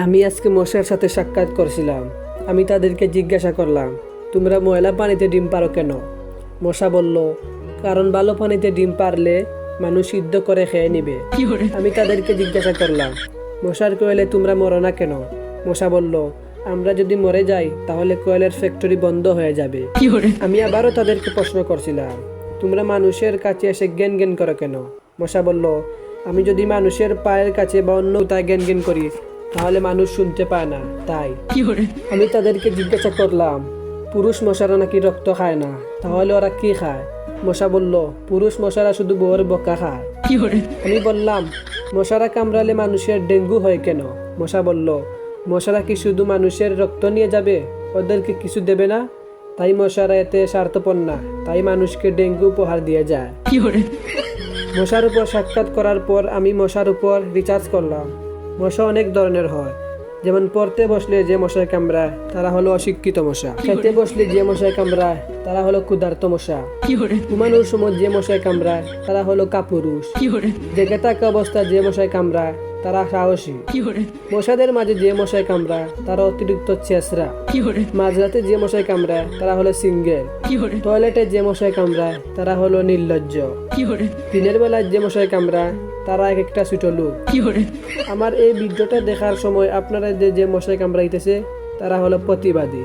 আমি আজকে মশার সাথে সাক্ষাৎ করছিলাম। আমি তাদেরকে জিজ্ঞাসা করলাম, তোমরা ময়লা পানিতে ডিম পারো কেন? মশা বলল, কারণ ভালো পানিতে ডিম পারলে মানুষ সিদ্ধ করে খেয়ে নিবে। আমি তাদেরকে জিজ্ঞাসা করলাম, মশার কোয়েলে তোমরা মরো না কেন? মশা বলল, আমরা যদি মরে যাই তাহলে কোয়েলের ফ্যাক্টরি বন্ধ হয়ে যাবে। আমি আবারও তাদেরকে প্রশ্ন করছিলাম, তোমরা মানুষের কাছে এসে জ্ঞান জ্ঞান করো কেন? মশা বলল, আমি যদি মানুষের পায়ের কাছে বা অন্য কোথায় জ্ঞান জ্ঞান করি তাহলে মানুষ শুনতে পায় না, তাই। আমি তাদেরকে জিজ্ঞাসা করলাম, পুরুষ মশারা নাকি রক্ত খায় না, তাহলে ওরা কি খায়? মশা বলল, পুরুষ মশারা শুধু বউয়ের বকা খায়। আমি বললাম, মশারা কামড়ালে মানুষের ডেঙ্গু হয় কেন? মশা বলল, মশারা কি শুধু মানুষের রক্ত নিয়ে যাবে, ওদেরকে কিছু দেবে না? তাই মশারা এতে স্বার্থপর না, তাই মানুষকে ডেঙ্গু উপহার দিয়ে যায়। মশার উপর সাক্ষাৎ করার পর আমি মশার উপর রিসার্চ করলাম। মশা অনেক ধরনের হয়, যেমন পড়তে বসলে যে মশায় কামড়ায় তারা হলো অশিক্ষিত মশা, খেতে বসলে যে মশায় কামড়ায় তারা হলো ক্ষুধার্ত মশা, ঘুমানোর সময় যে মশায় কামড়ায় তারা হলো কাপুরুষ, জেগে থাকা অবস্থায় যে মশায় কামড়ায় তারা সাহসী, মশাদের মাঝে যে মশায় কামড়ায় তারা অতিরিক্ত চেঁচড়া, মাঝরাতে যে মশায় কামড়ায় তারা হলো সিঙ্গেল, টয়লেটে যে মশায় কামড়ায় তারা হলো নির্লজ্জ, দিনের বেলায় যে মশায় কামড়ায় তারা এক একটা ছোট লোক। আমার এই ভিডিওটা দেখার সময় আপনারা যে মশায় কামড়াইতেছে তারা হলো প্রতিবাদী।